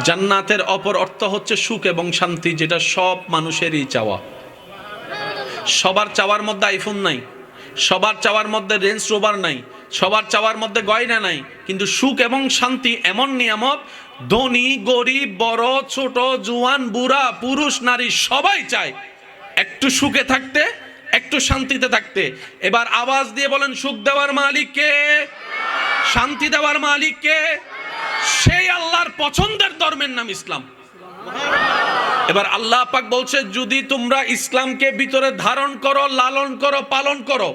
জান্নাতের অপর অর্থ হচ্ছে সুখ এবং শান্তি, যেটা সব মানুষেরই চাওয়া। সবার চাওয়ার মধ্যে আইফোন নাই, সবার চাওয়ার মধ্যে রেঞ্জ রোভার নাই, সবার চাওয়ার মধ্যে গয়না নাই, কিন্তু সুখ এবং শান্তি এমন নিয়ামত ধনী গরিব বড় ছোট জুয়ান বুড়া পুরুষ নারী সবাই চায় একটু সুখে থাকতে, একটু শান্তিতে থাকতে। এবার আওয়াজ দিয়ে বলেন, সুখ দেওয়ার মালিক কে? শান্তি দেওয়ার মালিক কে? সেই আল্লাহর পছন্দের ধর্মের নাম ইসলাম। এবার আল্লাহ পাক বলছে, যদি তোমরা ইসলামকে ভিতরে ধারণ করো, লালন করো, পালন করো,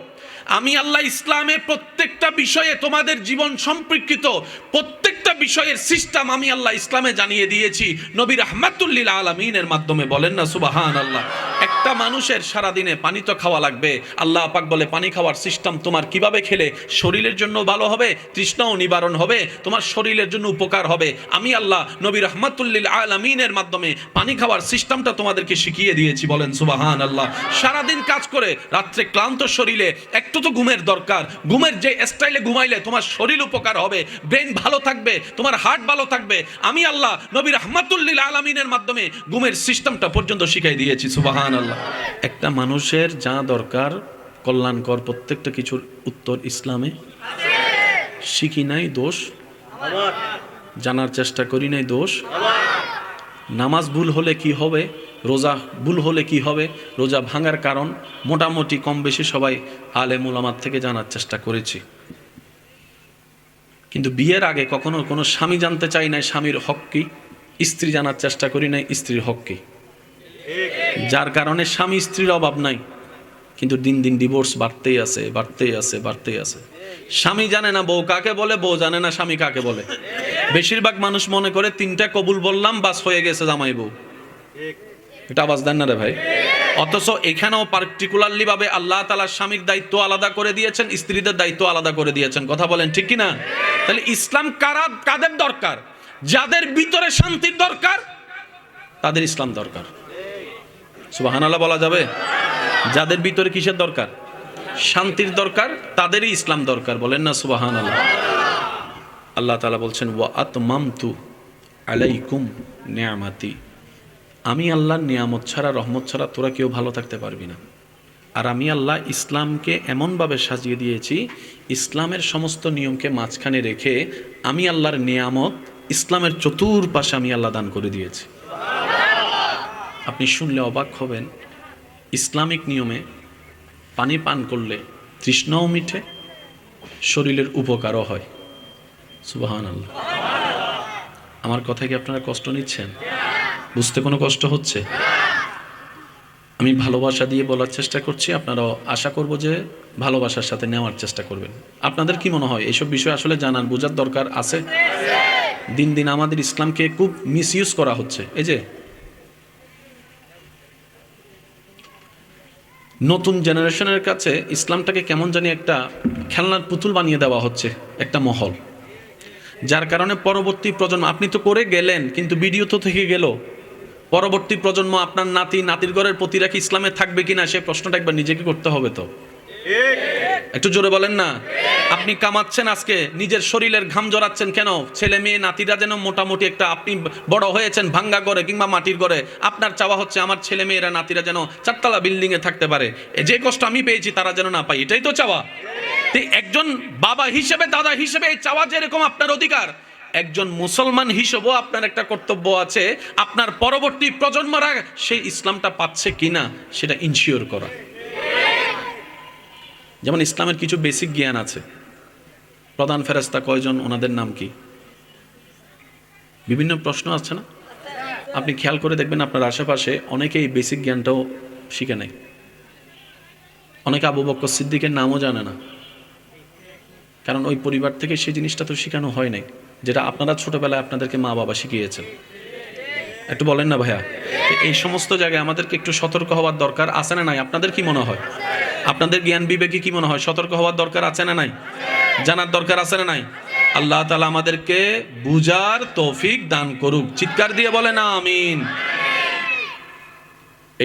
আমি আল্লাহ ইসলামের প্রত্যেকটা বিষয়ে তোমাদের জীবন সম্পর্কিত প্রত্যেকটা বিষয়ের সিস্টেম আমি আল্লাহ ইসলামে জানিয়ে দিয়েছি নবী রাহমাতুল লিল আলামিনের মাধ্যমে। বলেন না সুবহানাল্লাহ। একটা মানুষের সারাদিনে পানি তো খাওয়া লাগবে। আল্লাহ পাক বলে, পানি খাওয়ার সিস্টেম তোমার কিভাবে খেলে শরীরের জন্য ভালো হবে, তৃষ্ণাও নিবারণ হবে, তোমার শরীরের জন্য উপকার হবে। আমি আল্লাহ নবী রাহমাতুল লিল আলামিনের মাধ্যমে পানি খাওয়ার সিস্টেমটা তোমাদেরকে শিখিয়ে দিয়েছি। বলেন সুবহানাল্লাহ। সারাদিন কাজ করে রাত্রে ক্লান্ত শরীরে একটু তো ঘুমের দরকার। ঘুমের যে স্টাইলে ঘুমাইলে তোমার শরীর উপকার হবে, ব্রেন ভালো থাকবে, তোমার হার্ট ভালো থাকবে, আমি আল্লাহ নবী রাহমাতুল লিল আলামিনের মাধ্যমে ঘুমের সিস্টেমটা পর্যন্ত শিখিয়ে দিয়েছি। সুবহানাল্লাহ। একটা মানুষের যা দরকার কল্যাণকর প্রত্যেকটা কিছুর উত্তর ইসলামে শিখি নাই দোষ, জানার চেষ্টা করি নাই দোষ। নামাজ ভুল হলে কি হবে, রোজা ভুল হলে কি হবে, রোজা ভাঙার কারণ মোটামুটি কম বেশি সবাই আলেম উলামার থেকে জানার চেষ্টা করেছি। কিন্তু বিয়ের আগে কখনো কোনো স্বামী জানতে চাই নাই স্বামীর হক কি, স্ত্রী জানার চেষ্টা করি নাই স্ত্রীর হক কি। যার কারণে স্বামী স্ত্রীর অভাব নাই, কিন্তু দিন দিন ডিভোর্স বাড়তেই আছে, বাড়তেই আছে, বাড়তেই আছে। স্বামী জানে না বউ কাকে বলে, বউ জানে না স্বামী কাকে বলে। বেশিরভাগ মানুষ মনে করে তিনটা কবুল বললাম বাস হয়ে গেছে জামাই বউ। এটা আওয়াজ দেন না রে ভাই। অথচ এখানেও পার্টিকুলারলি ভাবে আল্লাহ তাআলা স্বামীর দায়িত্ব আলাদা করে দিয়েছেন, স্ত্রীদের দায়িত্ব আলাদা করে দিয়েছেন। কথা বলেন ঠিক কিনা? তাহলে ইসলাম কাদের দরকার? যাদের ভিতরে শান্তির দরকার তাদের ইসলাম দরকার। সুবহানাল্লাহ বলা যাবে? যাদের ভিতরে কিসের দরকার? শান্তির দরকার, তাদেরই ইসলাম দরকার। বলেন না সুবহানাল্লাহ। আল্লাহ তাআলা বলছেন, ওয়া আতমামতু আলাইকুম নিয়ামাতি। আমি আল্লাহর নিয়ামত ছাড়া, রহমত ছাড়া তোরা কেউ ভালো থাকতে পারবি না। আর আমি আল্লাহ ইসলামকে এমনভাবে সাজিয়ে দিয়েছি, ইসলামের সমস্ত নিয়মকে মাঝখানে রেখে আমি আল্লাহর নিয়ামত ইসলামের চতুর্পাশে আমি আল্লাহ দান করে দিয়েছি। আপনি শুনলে অবাক হবেন, ইসলামিক নিয়মে পানি পান করলে তৃষ্ণাও মিটে, শরীরের উপকারও হয়। সুবহানাল্লাহ। আমার কথা কি আপনারা কষ্ট নিচ্ছেন? বুঝতে কোনো কষ্ট হচ্ছে? আমি ভালোবাসা দিয়ে বলার চেষ্টা করছি, আপনারাও আশা করব যে ভালোবাসার সাথে নেওয়ার চেষ্টা করবেন। আপনাদের কি মনে হয় এইসব বিষয় আসলে জানার বোঝার দরকার আছে? দিন দিন আমাদের ইসলামকে খুব মিসইউজ করা হচ্ছে। এই যে নতুন জেনারেশনের কাছে ইসলামটাকে কেমন জানি একটা খেলনার পুতুল বানিয়ে দেওয়া হচ্ছে, একটা মহল। যার কারণে পরবর্তী প্রজন্ম, আপনি তো করে গেলেন কিন্তু ভিডিও তো থেকে গেল, পরবর্তী প্রজন্ম আপনার নাতি নাতির ঘরের প্রতিরা কি ইসলামে থাকবে কিনা সে প্রশ্নটা একবার নিজেকে করতে হবে। তো একটু জোরে বলেন না। আপনি কামাচ্ছেন আজকে, নিজের শরীরের ঘাম জড়াচ্ছেন কেন? ছেলে মেয়ে নাতিরা যেন মোটামুটি একটা, আপনি বড় হয়েছেন ভাঙ্গা ঘরে কিংবা মাটির ঘরে, আপনার চাওয়া হচ্ছে আমার ছেলে মেয়েরা নাতিরা যেন চারতলা বিল্ডিং এ থাকতে পারে, যে কষ্ট আমি পেয়েছি তারা যেন না পাই, এটাই তো চাওয়া। একজন বাবা হিসেবে, দাদা হিসেবে এই চাওয়া যেরকম আপনার অধিকার, একজন মুসলমান হিসেবেও আপনার একটা কর্তব্য আছে, আপনার পরবর্তী প্রজন্মরা সেই ইসলামটা পাচ্ছে কিনা সেটা ইনশিওর করা। যেমন ইসলামের কিছু বেসিক জ্ঞান আছে। প্রধান ফেরেশতা কয়জন, ওনাদের নাম কি, বিভিন্ন প্রশ্ন আছে না? আপনি খেয়াল করে দেখবেন আপনার আশেপাশে অনেকেই বেসিক জ্ঞানটাও শিখে নেয়। অনেকে আবু বকর সিদ্দিকের নামও জানে না, কারণ ওই পরিবার থেকে সেই জিনিসটা তো শেখানো হয় নাই, যেটা আপনারা ছোটবেলায় আপনাদেরকে মা বাবা শিখিয়েছেন। একটু বলেন না ভাইয়া। এই সমস্ত জায়গায় আমাদেরকে একটু সতর্ক হওয়ার দরকার আছে না নাই? আপনাদের কি মনে হয়? আপনাদের জ্ঞান বিবেকে কি মনে হয় সতর্ক হওয়ার দরকার আছে না নাই? জানার দরকার আছে না নাই? আল্লাহ তাআলা আমাদেরকে বুঝার তৌফিক দান করুক। চিৎকার দিয়ে বলেন আমিন।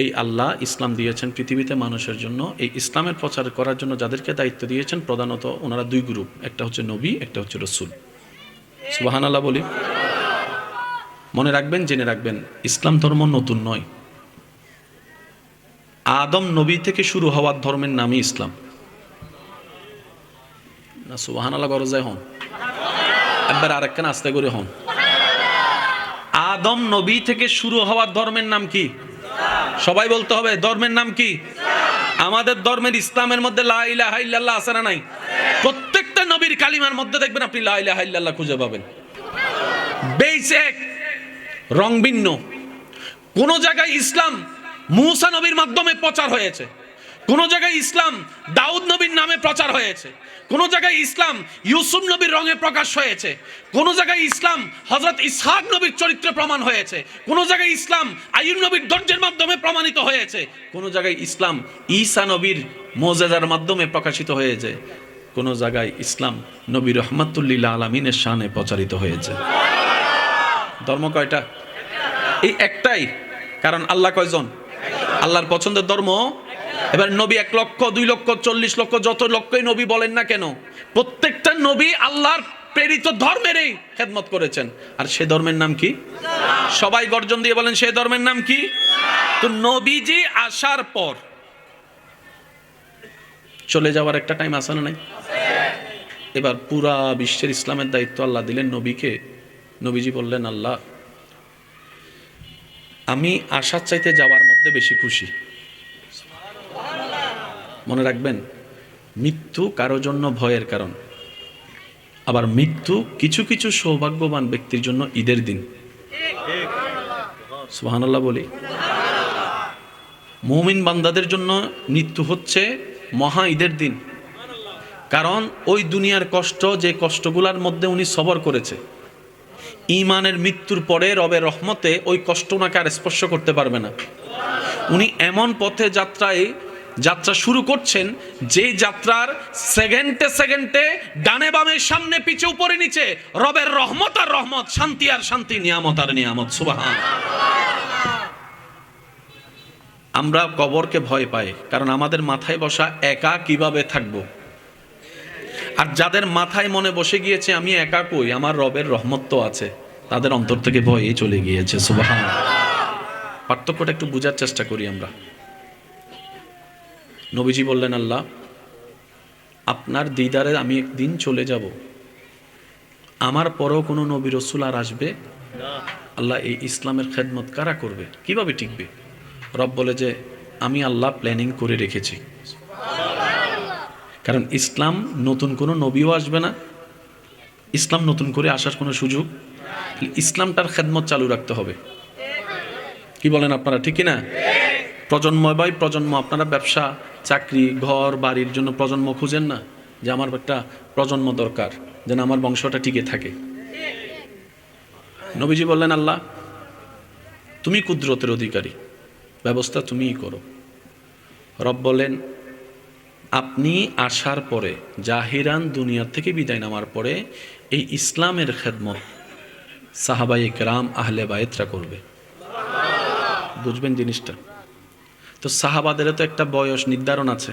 এই আল্লাহ ইসলাম দিয়েছেন পৃথিবীতে মানুষের জন্য। এই ইসলামের প্রচার করার জন্য যাদেরকে দায়িত্ব দিয়েছেন প্রধানত ওনারা দুই গ্রুপ, একটা হচ্ছে নবী, একটা হচ্ছে রাসূল। সুবহানাল্লাহ বলি। মনে রাখবেন, জেনে রাখবেন, ইসলাম ধর্ম নতুন নয়। আদম নবী থেকে শুরু হওয়ার ধর্মের নামই ইসলাম। না সুবহানাল্লাহ গরজায় হন, একবার আরেকখান আস্তে করে হন। আদম নবী থেকে শুরু হওয়ার ধর্মের নাম কি? সবাই বলতে হবে, ধর্মের নাম কি? আমাদের ধর্মের ইসলামের মধ্যে লা ইলাহা ইল্লাল্লাহ আছে না নাই? প্রত্যেকটা নবীর কালিমার মধ্যে দেখবেন আপনি লা ইলাহা ইল্লাল্লাহ খুঁজে পাবেন। বেস এক, রং ভিন্ন। কোন জায়গায় ইসলাম মূসা নবীর মাধ্যমে প্রচার হয়েছে, কোন জায়গায় ইসলাম দাউদ নবীর নামে প্রচার হয়েছে, কোন জায়গায় ইসলাম ইউসুফ নবীর রঙে প্রকাশ হয়েছে, কোন জায়গায় ইসলাম হযরত ইসহাক নবীর চরিত্রে প্রমাণ হয়েছে, কোন জায়গায় ইসলাম আইয়ুব নবীর ধৈর্যের মাধ্যমে প্রমাণিত হয়েছে, কোন জায়গায় ইসলাম ঈসা নবীর মুজিজার মাধ্যমে প্রকাশিত হয়েছে, কোন জায়গায় ইসলাম নবী রাহমাতুল লিল আলামিনের শানে প্রচারিত হয়েছে। ধর্ম কয়টা? এই একটাই। কারণ আল্লাহ কয়জন? আল্লাহর পছন্দের ধর্ম। এবার নবী 1 লক্ষ 2 লক্ষ 40 লক্ষ যত লক্ষই নবী বলেন না কেন, প্রত্যেকটা নবী আল্লাহর প্রেরিত ধর্মেরই খেদমত করেছেন। আর সে ধর্মের নাম কি? সবাই গর্জন দিয়ে বলেন, সে ধর্মের নাম কি? তো নবীজি আসার পর চলে যাওয়ার একটা টাইম আছে না নাই? এবার পুরা বিশ্বের ইসলামের দায়িত্ব আল্লাহ দিলেন নবীকে। নবীজি বললেন, আল্লাহ আমি আসার চাইতে যাওয়ার মধ্যে বেশি খুশি। মনে রাখবেন, মৃত্যু কারো জন্য ভয়ের কারণ, আবার মৃত্যু কিছু কিছু সৌভাগ্যবান ব্যক্তির জন্য ঈদের দিন। সুবহানাল্লাহ বলি। মুমিন বান্দাদের জন্য মৃত্যু হচ্ছে মহা ঈদের দিন। কারণ ওই দুনিয়ার কষ্ট, যে কষ্টগুলোর মধ্যে উনি সবর করেছে, ঈমানের মৃত্যুর পরে রবের রহমতে ওই কষ্ট ওনাকে আর স্পর্শ করতে পারবে না। উনি এমন পথে যাত্রা শুরু করছেন, যে যাত্রার সেকেন্ডে সেকেন্ডে ডানে বামে সামনে পিছে উপরে নিচে রবের রহমত আর রহমত, শান্তি আর শান্তি, নিয়ামত আর নিয়ামত। সুবহান। আমরা কবরকে ভয় পাই, কারণ আমাদের মাথায় বসা একা কিভাবে থাকবো। আর যাদের মাথায় মনে বসে গিয়েছে আমি একা কই, আমার রবের রহমত তো আছে, তাদের অন্তর থেকে ভয়ই চলে গিয়েছে। সুবহান। পার্থক্যটা একটু বোঝার চেষ্টা করি আমরা। নবীজি বললেন, আল্লাহ আপনার দিদারে আমি একদিন চলে যাব, আমার পরেও কোনো নবী রসুল আর আসবে? আল্লাহ এই ইসলামের খেদমত কারা করবে, কিভাবে টিকবে? রব বলে যে আমি আল্লাহ প্ল্যানিং করে রেখেছি। কারণ ইসলাম নতুন কোনো নবীও আসবে না, ইসলাম নতুন করে আসার কোনো সুযোগ, ইসলামটার খেদমত চালু রাখতে হবে। কি বলেন আপনারা, ঠিক কিনা? প্রজন্ম বাই প্রজন্ম আপনারা ব্যবসা, চাকরি, ঘর বাড়ির জন্য প্রজন্ম খুঁজেন না, যে আমার একটা প্রজন্ম দরকার যেন আমার বংশটা টিকে থাকে। নবীজি বললেন, আল্লাহ তুমি কুদরতের অধিকারী, ব্যবস্থা তুমিই করো। রব বলেন, আপনি আসার পরে, জাহিরান দুনিয়া থেকে বিদায় নেওয়ার পরে এই ইসলামের খেদমত সাহাবায়ে কেরাম আহলে বায়েতরা করবে। বুঝবেন জিনিসটা? তো সাহাবাদেরও তো একটা বয়স নির্ধারণ আছে,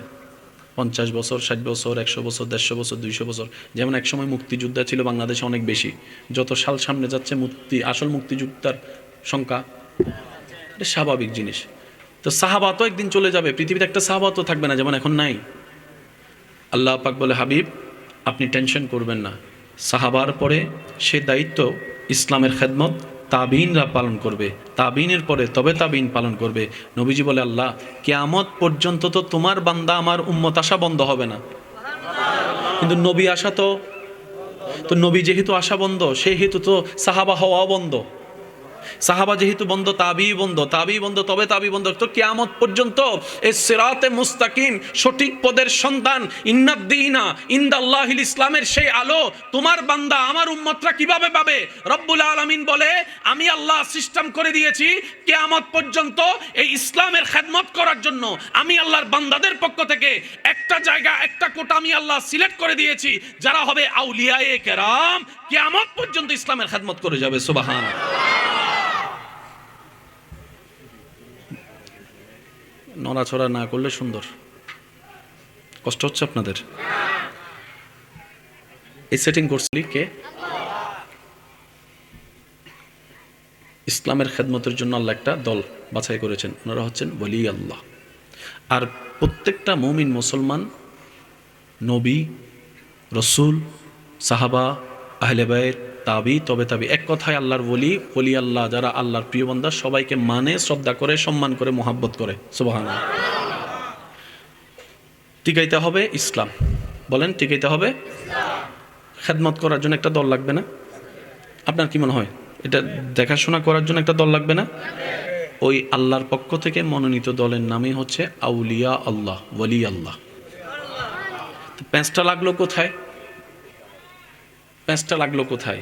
50 বছর, 60 বছর, 100 বছর, 150 বছর, 200 বছর। যেমন একসময় মুক্তিযোদ্ধা ছিল বাংলাদেশে অনেক বেশি, যত সাল সামনে যাচ্ছে আসল মুক্তিযোদ্ধার সংখ্যা, এটা স্বাভাবিক জিনিস। তো সাহাবা তো একদিন চলে যাবে, পৃথিবীতে একটা সাহাবা তো থাকবে না, যেমন এখন নাই। আল্লাহ পাক বলে, হাবিব আপনি টেনশন করবেন না, সাহাবার পরে সে দায়িত্ব ইসলামের খেদমত তাবিনরা পালন করবে, তাবিনের পরে তবে তাবিন পালন করবে। নবীজি বলে, আল্লাহ কিয়ামত পর্যন্ত তো তোমার বান্দা আমার উম্মত আসা বন্ধ হবে না, কিন্তু নবী আসা তো নবী যেহেতু আসা বন্ধ, সেহেতু তো সাহাবা হওয়াও বন্ধ। সাহাবা যেহেতু বন্ধ, তাবি বন্ধ, তাবি বন্ধ, তবে তাবি বন্ধ। তো কিয়ামত পর্যন্ত এই সিরাতে মুস্তাকিম, সঠিক পদের সন্ধান, ইন্নাদ্দিনা ইনদাল্লাহিল ইসলামের সেই আলো তোমার বান্দা আমার উম্মতরা কিভাবে পাবে? রব্বুল আলামিন বলে, আমি আল্লাহ সিস্টেম করে দিয়েছি কিয়ামত পর্যন্ত এই ইসলামের খেদমত করার জন্য। আমি আল্লাহর বান্দাদের পক্ষ থেকে একটা জায়গা, একটা কোটা আমি আল্লাহ সিলেক্ট করে দিয়েছি, যারা হবে আউলিয়ায়ে কেরাম, কিয়ামত পর্যন্ত ইসলামের খেদমত করে যাবে। সুবহানাল্লাহ। নড়াচড়া না করলে সুন্দর। কষ্ট হচ্ছে আপনাদের? এই সেটিং করছিলি কে? ইসলামের খেদমতের জন্য আল্লাহ একটা দল বাছাই করেছেন, ওনারা হচ্ছেন ওলি আল্লাহ। আর প্রত্যেকটা মুমিন মুসলমান নবী, রসুল, সাহাবা, আহলে বাইত, তাবি, তবে তাবি, এক কথায় আল্লাহর ওলি আল্লাহ যারা আল্লাহর প্রিয় বান্দা সবাইকে মানে, শ্রদ্ধা করে, সম্মান করে, মোহাব্বত করে। সুবহানাল্লাহ। টিকাইতে হবে ইসলাম, বলেন টিকাইতে হবে। খেদমত করার জন্য একটা দল লাগবে না? আপনার কি মনে হয় এটা দেখাশোনা করার জন্য একটা দল লাগবে না? ওই আল্লাহর পক্ষ থেকে মনোনীত দলের নামই হচ্ছে আউলিয়া আল্লাহ, ওলি আল্লাহ। প্যাঁচটা লাগলো কোথায়? প্যাঁচটা লাগলো কোথায়?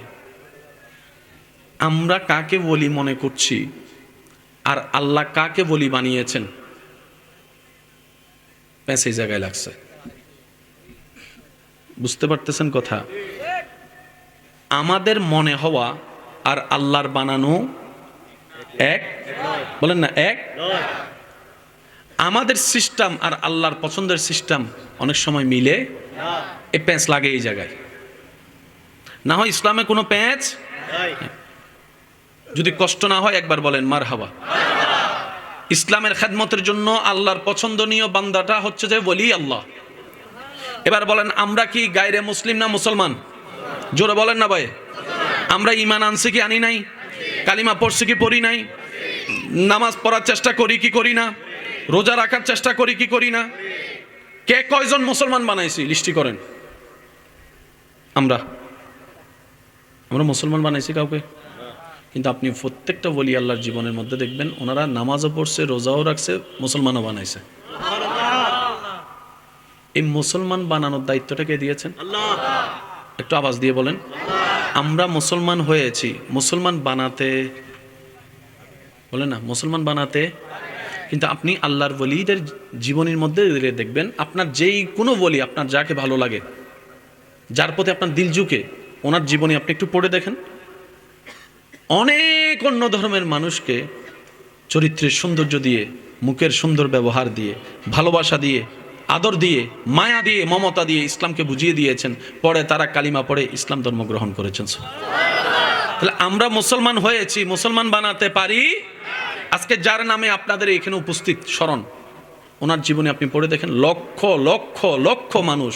আমরা কাকে ওলি মনে করছি আর আল্লাহ কাকে ওলি বানিয়েছেন, প্যাঁচ এই জায়গায় লাগছে। বুঝতে পারতেছেন কথা? আমাদের মনে হওয়া আর আল্লাহর বানানো এক, বলেন না এক? আমাদের সিস্টেম আর আল্লাহর পছন্দের সিস্টেম অনেক সময় মিলে, এই প্যাঁচ লাগে এই জায়গায়। না হয় ইসলামে কোনো প্যাঁচ, যদি কষ্ট না হয় একবার বলেন মারহাবা। ইসলামের খেদমতের জন্য আল্লাহর পছন্দনীয় বান্দাটা হচ্ছে যে ওলি আল্লাহ। এবার বলেন আমরা কি গায়রে মুসলিম না মুসলমান? জোরে বলেন না ভাই। আমরা ঈমান আনছি কি আনি নাই? কালিমা পড়ছি কি পড়ি নাই? নামাজ পড়ার চেষ্টা করি কি করি না? রোজা রাখার চেষ্টা করি কি করি না? কে কয়জন মুসলমান বানাইছি লিস্টি করেন। আমরা মুসলমান বানাইছি কাউকে? কিন্তু আপনি প্রত্যেকটা ওলি আল্লাহর জীবনের মধ্যে দেখবেন ওনারা নামাজও পড়ছে, রোজাও রাখছে, মুসলমানও বানাইছে। এই মুসলমান বানানোর দায়িত্বটা কে দিয়েছেন? একটু আওয়াজ দিয়ে বলেন। আমরা মুসলমান হয়েছি মুসলমান বানাতে, বলেন না মুসলমান বানাতে। কিন্তু আপনি আল্লাহর ওলিদের জীবনের মধ্যে দেখবেন আপনার যেই কোনো ওলি, আপনার যাকে ভালো লাগে, যার প্রতি আপনার দিল ঝুঁকে, ওনার জীবনী আপনি একটু পড়ে দেখেন। অনেক অন্য ধর্মের মানুষকে চরিত্রের সৌন্দর্য দিয়ে, মুখের সুন্দর ব্যবহার দিয়ে, ভালোবাসা দিয়ে, আদর দিয়ে, মায়া দিয়ে, মমতা দিয়ে ইসলামকে বুঝিয়ে দিয়েছেন। পরে তারা কালিমা পড়ে ইসলাম ধর্ম গ্রহণ করেছেন। তাহলে আমরা মুসলমান হয়েছি, মুসলমান বানাতে পারি। আজকে যার নামে আপনাদের এখানে উপস্থিত স্মরণ, ওনার জীবনে আপনি পড়ে দেখেন লক্ষ লক্ষ লক্ষ মানুষ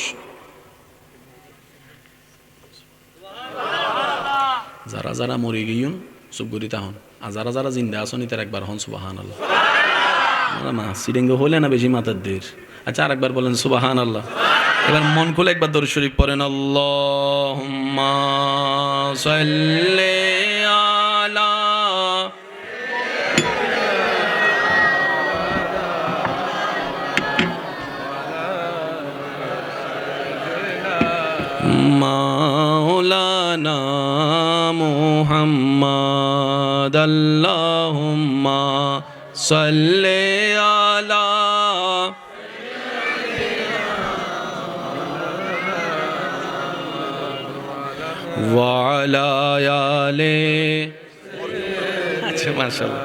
যারা যারা মরে গিয়েন সুবগরি তাহন, আর যারা যারা জিন্দা আসনি তার একবার হন সুবহানাল্লাহ। মা সিডেঙ্গ হলে না বেশি মাথার দের। আচ্ছা আরেকবার বলেন সুবহানাল্লাহ। এবার মন খুলে একবার দরুদ শরীফ পড়েন। আল্লাহুম্মা সাল্লি আলা মাওলানা মুহাম্মদ। আল্লাহুম্মা সাল্লি আলা ওয়া আলা আলি। আচ্ছা মাশাআল্লাহ।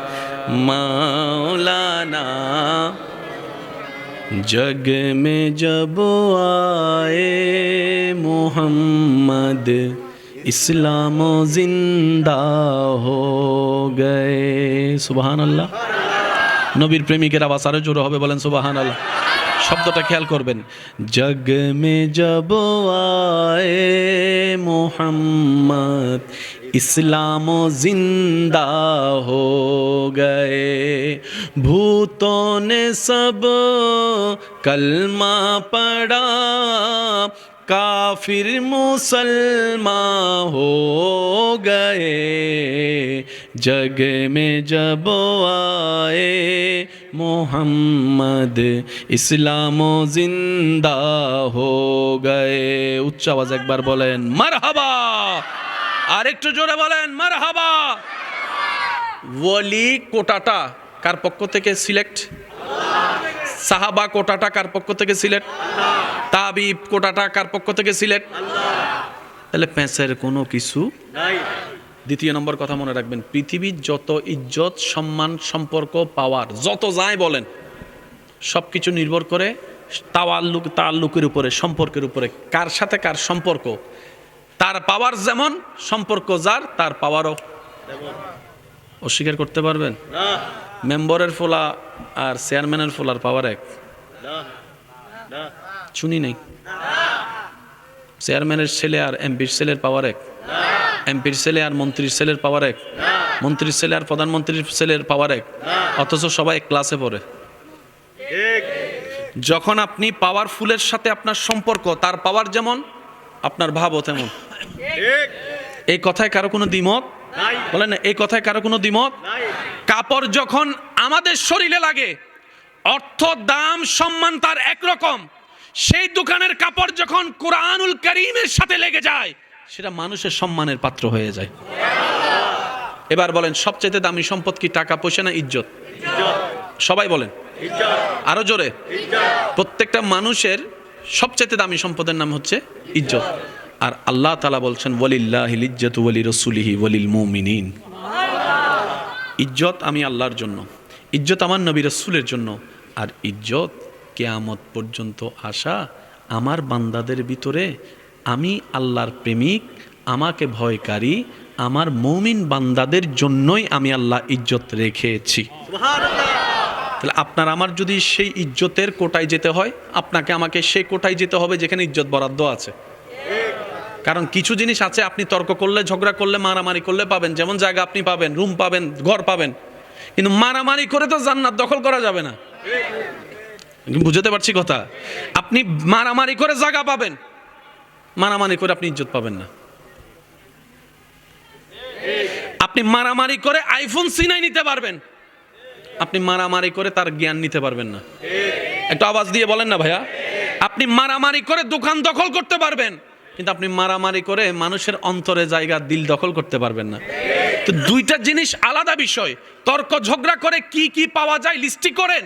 মাওলানা जग में जब आए मोहम्मद इस्लाम जिंदा हो गए। सुबहान अल्लाह। নবীর প্রেমিকের আওয়াজ আরো জোরে হবে, বলেন সুবহান আল্লাহ। শব্দটা খেয়াল করবেন। জগ মে জব আয়ে মোহাম্মদ इस्लाम जिंदा हो गए। भूतों ने सब कलमा पढ़ा, काफिर मुसलमान हो गए। जग में जब आए मोहम्मद इस्लाम जिंदा हो गए। उच्च आवाज एक बार बोलें मरहबा। আর একটু জোরে বলেন মারহাবা। ওলি কোটাটা কার পক্ষ থেকে সিলেক্ট? সাহাবা কোটাটা কার পক্ষ থেকে সিলেক্ট? তাবি কোটাটা কার পক্ষ থেকে সিলেক্ট? তাহলে প্যাঁচের কোনো কিছু নাই। দ্বিতীয় নম্বর কথা মনে রাখবেন, পৃথিবীর যত ইজ্জত সম্মান সম্পর্ক পাওয়ার যত যায় বলেন সব কিছু নির্ভর করে তাল্লুকের উপরে, সম্পর্কের উপরে। কার সাথে কার সম্পর্ক, তার পাওয়ার যেমন, সম্পর্ক যার তার পাওয়ারও। অস্বীকার করতে পারবেন? মেম্বারের ফোলা আর চেয়ারম্যানের ফোলার পাওয়ার এক? শুনি নাই। চেয়ারম্যানের ছেলে আর এমপির ছেলের পাওয়ার এক? এমপির ছেলে আর মন্ত্রীর ছেলের পাওয়ার এক? মন্ত্রীর ছেলে আর প্রধানমন্ত্রীর ছেলের পাওয়ার এক? অথচ সবাই এক ক্লাসে পড়ে। যখন আপনি পাওয়ারফুলের সাথে আপনার সম্পর্ক, তার পাওয়ার যেমন আপনার ভাবও তেমন। এই কথায় কারো কোনো দ্বিমত? বলেন না, এই কথায় কারো কোনো দ্বিমত? কাপড় যখন আমাদের শরীরে লাগে, অর্থ দাম সম্মান তার একরকম। সেই দোকানের কাপড় যখন কোরআনুল কারীমের সাথে লেগে যায়, সেটা মানুষের সম্মানের পাত্র হয়ে যায়। এবার বলেন, সবচেয়ে দামি সম্পদ কি টাকা পয়সা না ইজ্জত? সবাই বলেন, আরো জোরে। প্রত্যেকটা মানুষের সবচেয়ে দামি সম্পদের নাম হচ্ছে ইজ্জত। আর আল্লাহ তাআলা বলছেন, ওয়ালিল্লাহিল ইজ্জাতু ওয়ালি রাসূলিহি ওয়ালিল মুমিনিন। ইজ্জত আমি আল্লাহর জন্য, ইজ্জত আমার নবী রাসূলের জন্য, আর ইজ্জত কিয়ামত পর্যন্ত আসা আমার বান্দাদের ভিতরে আমি আল্লাহর প্রেমিক, আমাকে ভয়কারী আমার মুমিন বান্দাদের জন্যই আমি আল্লাহ ইজ্জত রেখেছি। তাহলে আপনার আমার যদি সেই ইজ্জতের কোটায় যেতে হয়, আপনাকে আমাকে সেই কোটায় যেতে হবে যেখানে ইজ্জত বরাদ্দ আছে। কারণ কিছু জিনিস আছে আপনি তর্ক করলে, ঝগড়া করলে, মারামারি করলে পাবেন, যেমন জায়গা আপনি পাবেন, রুম পাবেন, ঘর পাবেন, কিন্তু মারামারি করে তো জান্নাত দখল করা যাবে না। বুঝতে পারছি কথা? আপনি মারামারি করে জায়গা পাবেন, মারামারি করে আপনি ইজ্জত পাবেন না। আপনি মারামারি করে আইফোন ছিনাই নিতে পারবেন, আপনি মারামারি করে তার জ্ঞান নিতে পারবেন না। একটু আওয়াজ দিয়ে বলেন না ভাইয়া। আপনি মারামারি করে দোকান দখল করতে পারবেন, কিন্তু আপনি মারামারি করে মানুষের অন্তরে জায়গা, দিল দখল করতে পারবেন না। তো দুইটা জিনিস আলাদা বিষয়। তর্ক ঝগড়া করে কি কি পাওয়া যায় লিস্টি করেন,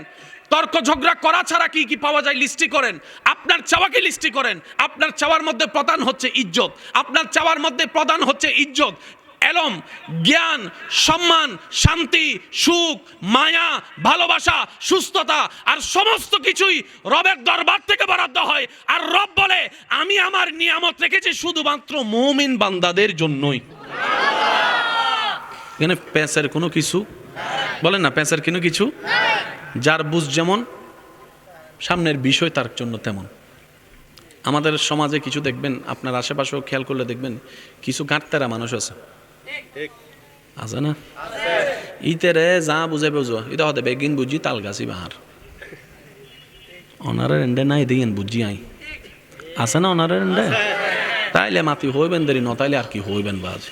তর্ক ঝগড়া করা ছাড়া কি কি পাওয়া যায় লিস্টি করেন। আপনার চাওয়াকে লিস্টি করেন। আপনার চাওয়ার মধ্যে প্রধান হচ্ছে ইজ্জত, আপনার চাওয়ার মধ্যে প্রধান হচ্ছে ইজ্জত, এলম, জ্ঞান, সম্মান, শান্তি, সুখ, মায়া, ভালোবাসা, সুস্থতা, আর সমস্ত কিছুই রবের দরবার থেকে বরাদ্দ হয়। আর রব বলে, আমি আমার নিয়ামত রেখেছি শুধুমাত্র মুমিন বান্দাদের জন্যই। এখানে প্যাঁচের কোনো কিছু, বলেন না, প্যাঁচের কোনো কিছু। যার বুঝ যেমন, সামনের বিষয় তার জন্য তেমন। আমাদের সমাজে কিছু দেখবেন, আপনার আশেপাশেও খেয়াল করলে দেখবেন, কিছু গাঁটতেরা মানুষ আছে, আছে না? ইতেরে যা বুঝে বুঝো, এটা হতে বেগিন বুঝি তাল গাছি বাহার অনারের এন্ডে নাই দিয়েন বুঝি আই, আছে না অনারের এন্ডে? তাইলে মাতি হইবেন দেরি, ন তাইলে আর কি হইবেন বাজ।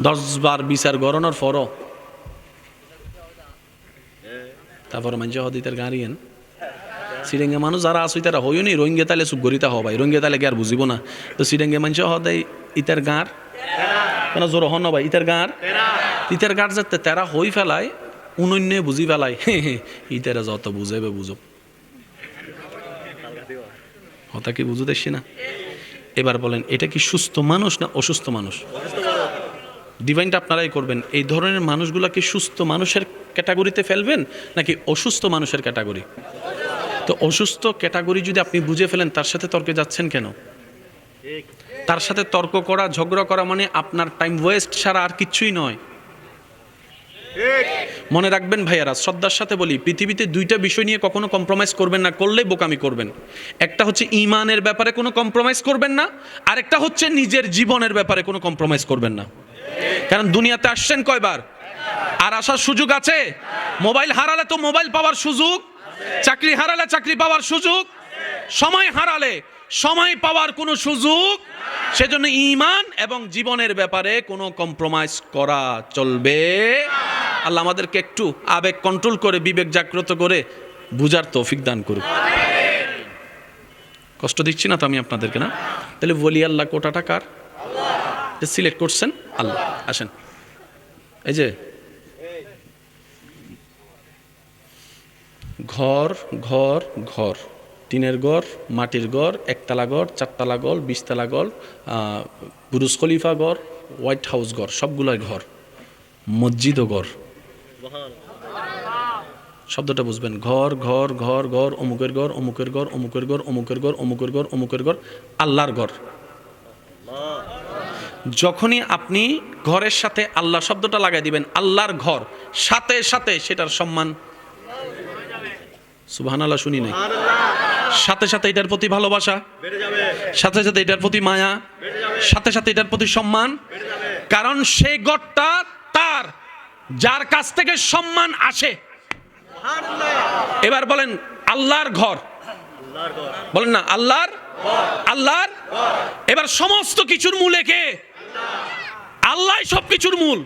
10 বার বিচার গরনের ফর, তারপর মানুষ হদিতের গাড়িয়েন সিরেঙ্গে মানুষ যারা আসো তারা হইনি রোহিঙ্গা তাইলে চুপ গরিতা হবাই, রোহিঙ্গা তাইলে কি আর বুঝিব না? তো সিরেঙ্গে মানুষ হদাই ইতার গাঁর কেন জোর হন ভাই, ইতার গাঁর ইতার গাঁর যাতে তেরা হই ফেলায়, উনন্যে বুঝি ফেলায়, ইতারা যত বুঝাইবে বুঝো, হতা কি বুঝো দেখছি না? এবার বলেন, এটা কি সুস্থ মানুষ না অসুস্থ মানুষ? ডিভাইনটা আপনারাই করবেন। এই ধরনের মানুষগুলা কি সুস্থ মানুষের ক্যাটাগরিতে ফেলবেন নাকি অসুস্থ মানুষের ক্যাটাগরি? তো অসুস্থ ক্যাটাগরি যদি আপনি বুঝে ফেলেন, তার সাথে তর্কে যাচ্ছেন কেন? তার সাথে তর্ক করা, ঝগড়া করা মানে আপনার টাইম ওয়েস্ট ছাড়া আর কিচ্ছুই নয়। মনে রাখবেন ভাইয়ারা, শ্রদ্ধার সাথে বলি, পৃথিবীতে দুইটা বিষয় নিয়ে কখনো কম্প্রোমাইজ করবেন না, করলেই বোকামি করবেন। একটা হচ্ছে ঈমানের ব্যাপারে কোনো কম্প্রোমাইজ করবেন না, আরেকটা হচ্ছে নিজের জীবনের ব্যাপারে কোনো কম্প্রোমাইজ করবেন না। কারণ দুনিয়াতে আসছেন কয়বার, আর আসার সুযোগ আছে? মোবাইল হারালে তো মোবাইল পাওয়ার সুযোগ, চাকরি হারালে চাকরি পাওয়ার সুযোগ, সময় হারালে সময় পাওয়ার কোনো সুযোগ। সেজন্য ঈমান এবং জীবনের ব্যাপারে কোনো কম্প্রোমাইজ করা চলবে। আল্লাহ আমাদেরকে একটু আবেগ কন্ট্রোল করে, বিবেক জাগ্রত করে বুঝার তৌফিক দান করুক। কষ্ট দিচ্ছি না তো আমি আপনাদেরকে? না, তাহলে বলি আল্লাহ কোটাটা কার সিলেক্ট করছেন? আল্লাহ। আসেন, এই যে ঘর ঘর ঘর, টিনের ঘর, মাটির ঘর, একতলা ঘর, 4 তলা ঘর, 20 তলা ঘর, বুরুজ খলিফা ঘর, হোয়াইট হাউস ঘর, সবগুলোই ঘর। মসজিদও ঘর। শব্দটা বুঝবেন, ঘর ঘর ঘর ঘর, অমুকের ঘর, অমুকের ঘর, অমুকের ঘর, অমুকের ঘর, অমুকের ঘর, অমুকের ঘর, অমুকের ঘর, আল্লাহর ঘর। যখনই আপনি ঘরের সাথে আল্লাহ শব্দটা লাগাই দিবেন, আল্লাহর ঘর, সাথে সাথে সেটার সম্মান, সুবহানাল্লাহ শুনি নাই, সাথে সাথে এটার প্রতি ভালোবাসা, সাথে সাথে এটার প্রতি মায়া, সাথে সাথে এটার প্রতি সম্মান, কারণ সেই ঘরটা তার, যার কাছ থেকে সম্মান আসে। এবার বলেন আল্লাহর ঘর, বলেন না আল্লাহর, আল্লাহর। এবার সমস্ত কিছুর মূলে কে? আল্লাহ সব কিছুর মূল।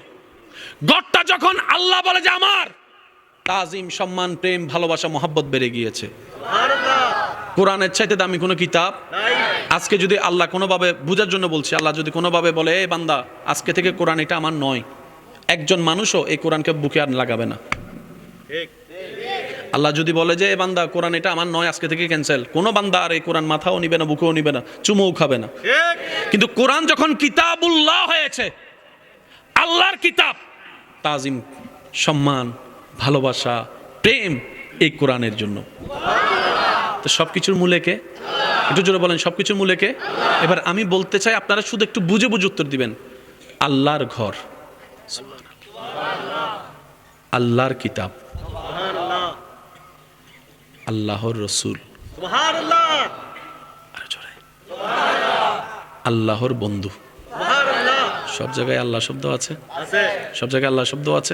ঘরটা যখন আল্লাহ বলে যে আমার, তাজিম, সম্মান, প্রেম, ভালোবাসা, মহব্বত বেড়ে গিয়েছে। কোরআনের চাইতে দামি কোনো কিতাব আজকে যদি আল্লাহ কোনোভাবে বুঝার জন্য বলছে, আল্লাহ যদি কোনোভাবে বলে এই বান্দা আজকে থেকে কোরআন এটা আমার নয়, একজন মানুষও এই কোরআনকে বুকে আর লাগাবে না। আল্লাহ যদি বলে যে এই বান্দা কোরআন এটা আমার নয়, আজকে থেকে ক্যান্সেল, কোনো বান্দা আর এই কোরআন মাথাও নিবে না, বুকেও নিবে না, চুমুও খাবে না। কিন্তু কোরআন যখন কিতাবুল্লাহ হয়েছে, আল্লাহর কিতাব, তাজিম, সম্মান, ভালোবাসা, প্রেম এই কোরআনের জন্য। তো সবকিছুর মূলে কে? একটু জোরে বলেন সবকিছুর মূলে কে? এবার আমি বলতে চাই আপনারা শুধু একটু বুঝে বুঝে উত্তর দিবেন। আল্লাহর ঘর, আল্লাহর কিতাব, আল্লাহর রসুল, আল্লাহর বন্ধু। সব জায়গায় আল্লাহ শব্দ আছে, সব জায়গায় আল্লাহ শব্দ আছে।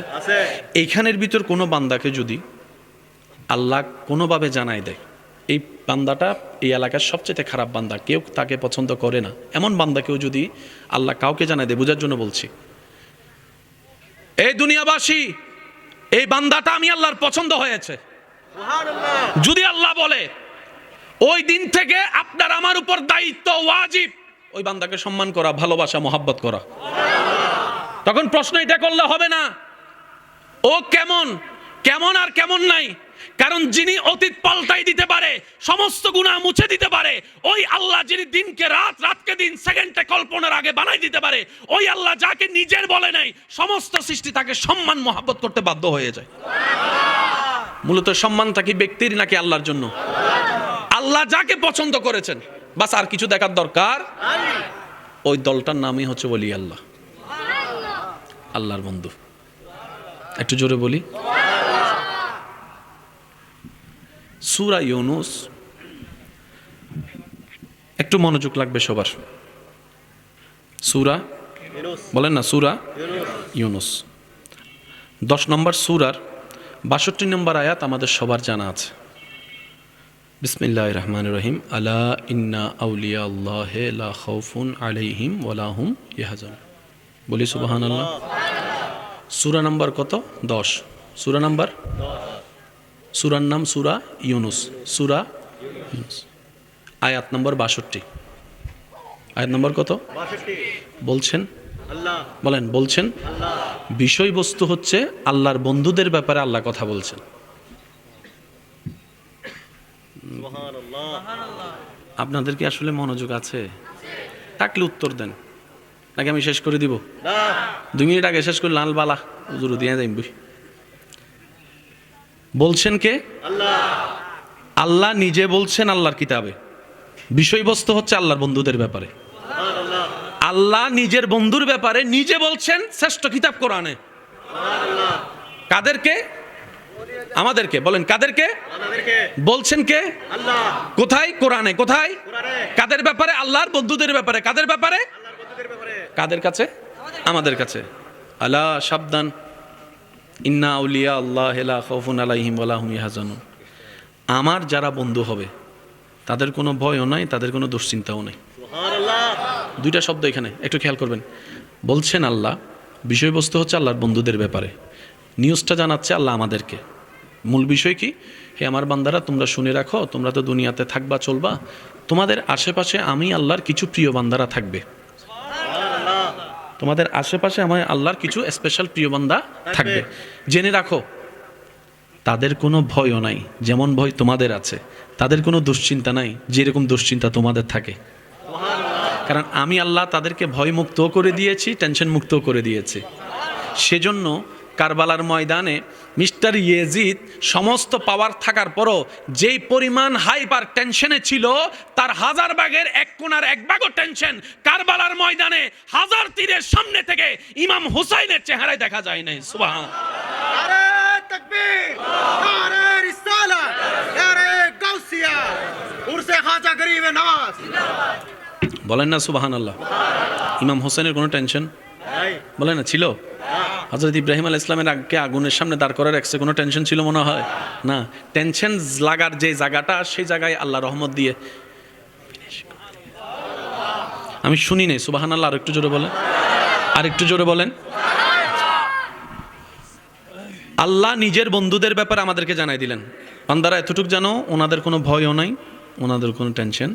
এইখানের ভিতর কোনো বান্দাকে যদি আল্লাহ কোনোভাবে জানাই দেয় এই বান্দাটা এই এলাকার সবচেয়ে খারাপ বান্দা, কেউ তাকে পছন্দ করে না, এমন বান্দাকেও যদি আল্লাহ কাউকে জানাই দেয়, বোঝার জন্য বলছি, এই দুনিয়াবাসী এই বান্দাটা আমি আল্লাহর পছন্দ হয়েছে, যদি আল্লাহ বলে ওই দিন থেকে আপনার আমার উপর দায়িত্ব, ওয়াজিব ওই বান্দাকে সম্মান করা, ভালোবাসা, মহব্বত করা। তখন প্রশ্ন এটা করলে হবে না ও কেমন, কেমন আর কেমন নাই, কারণ যিনি অতীত পাল্টাই দিতে পারে, সমস্ত গুনাহ মুছে দিতে পারে, ওই আল্লাহ যিনি দিনকে রাত, রাতকে দিন, সেকেন্ডে কল্পনার আগে বানাই দিতে পারে, ওই আল্লাহ যাকে নিজের বলে নাই, সমস্ত সৃষ্টি তাকে সম্মান মহব্বত করতে বাধ্য হয়ে যায়। মূলত সম্মানটা কি ব্যক্তির নাকি আল্লাহর জন্য? আল্লাহ যাকে পছন্দ করেছেন, বাস আর কিছু দেখার দরকার। ওই দলটার নামই হচ্ছে ওলি আল্লাহ, আল্লাহর বন্ধু। একটু জোরে বলি সূরা ইউনূস, একটু মনোযোগ লাগবে সবার। সূরা বলেন না, সূরা ইউনূস 10 নম্বর সূরার 62 নম্বর আয়াত আমাদের সবার জানা আছে। বিসমিল্লাহির রহমানির রহিম। আলা ইন্না আউলিয়া আল্লাহি লা খাউফুন আলাইহিম ওয়ালা হুম ইয়াহজানুন। বলি সুবহানাল্লাহ। সূরা নাম্বার কত? 10। সূরা নাম্বার, সূরার নাম সূরা ইউনূস, সূরা ইউনূস, আয়াত নম্বর 62। আয়াত নম্বর কত? 62। বলছেন আল্লাহ, বলেন বলছেন আল্লাহ। বিষয়বস্তু হচ্ছে আল্লাহর বন্ধুদের ব্যাপারে আল্লাহ কথা বলছেন। আপনাদের কি আসলে মনোযোগ আছে? থাকলে উত্তর দেন, নাকি আমি শেষ করে দিব? 2 মিনিট আগে শেষ করে লাল বালা হুজুর দিয়ে যাইব। বলছেন কে? আল্লাহ। আল্লাহ নিজে বলছেন আল্লাহর কিতাবে, বিষয়বস্তু হচ্ছে আল্লাহর বন্ধুদের ব্যাপারে। আল্লাহ নিজের বন্ধুর ব্যাপারে নিজে বলছেন শ্রেষ্ঠ কিতাব কোরআনে। কাদেরকে? আমাদেরকে। বলেন কাদেরকে? বলছেন কে? আল্লাহ। কোথায়? কোরআনে। কোথায়? কাদের ব্যাপারে? আল্লাহর বন্ধুদের ব্যাপারে। কাদের ব্যাপারে? কাদের কাছে? আমাদের কাছে। আলা, সাবধান, ইন্না আউলিয়া আল্লাহ লা খাউফুন আলাইহিম ওয়ালা হুম ইয়াহজানুন। আমার যারা বন্ধু হবে তাদের কোনো ভয়ও নাই, তাদের কোনো দুশ্চিন্তাও নেই। দুইটা শব্দ এখানে একটু খেয়াল করবেন। বলছেন আল্লাহ, বিষয়বস্তু হচ্ছে আল্লাহর বন্ধুদের ব্যাপারে, নিউজটা জানাচ্ছে আল্লাহ আমাদেরকে। মূল বিষয় কি? হে আমার বান্দারা, তোমরা শুনে রাখো, তোমরা তো দুনিয়াতে থাকবা, চলবা, তোমাদের আশেপাশে আমি আল্লাহর কিছু প্রিয় বান্দারা থাকবে। তোমাদের আশেপাশে আমার আল্লাহর কিছু স্পেশাল প্রিয় বান্দা থাকবে। জেনে রাখো তাদের কোনো ভয়ও নাই, যেমন ভয় তোমাদের আছে। তাদের কোনো দুশ্চিন্তা নাই, যেরকম দুশ্চিন্তা তোমাদের থাকে। কারণ আমি আল্লাহ তাদেরকে ভয় মুক্ত করে দিয়েছি, টেনশন মুক্ত করে দিয়েছি। সেজন্য কারবালার ময়দানে মিস্টার ইয়েজিদ সমস্ত পাওয়ার থাকার পরও যেই পরিমাণ হাইপার টেনশনে ছিল, তার 1000 ভাগের 1 কোণার 1 ভাগও টেনশন কারবালার ময়দানে 1000 তীরের সামনে থেকে ইমাম হুসাইনের চেহারায় দেখা যায় নাই। সুবহানাল্লাহ। নারে তাকবীর, নারে রিসালাত, নারে গাউসিয়া, উরসে খাজা গরিবে নওয়াজ। বলেন না সুবহানাল্লাহ। ইমাম হোসেনের কোনো টেনশন বলেন না ছিল? হযরত ইব্রাহিম আলাইহিস সালামের আগে আগুনের সামনে দাঁড় করে রাখছে, কোনো টেনশন ছিল মনে হয় না? টেনশন লাগার যে জায়গাটা, সেই জায়গায় আল্লাহ রহমত দিয়ে আমি শুনি নাই। সুবহানাল্লাহ। আর একটু জোরে বলেন, আর একটু জোরে বলেন। আল্লাহ নিজের বন্ধুদের ব্যাপারে আমাদেরকে জানাই দিলেন, বান্দারা এতটুকু জানো, ওনাদের কোনো ভয়ও নাই, ওনাদের কোনো টেনশন।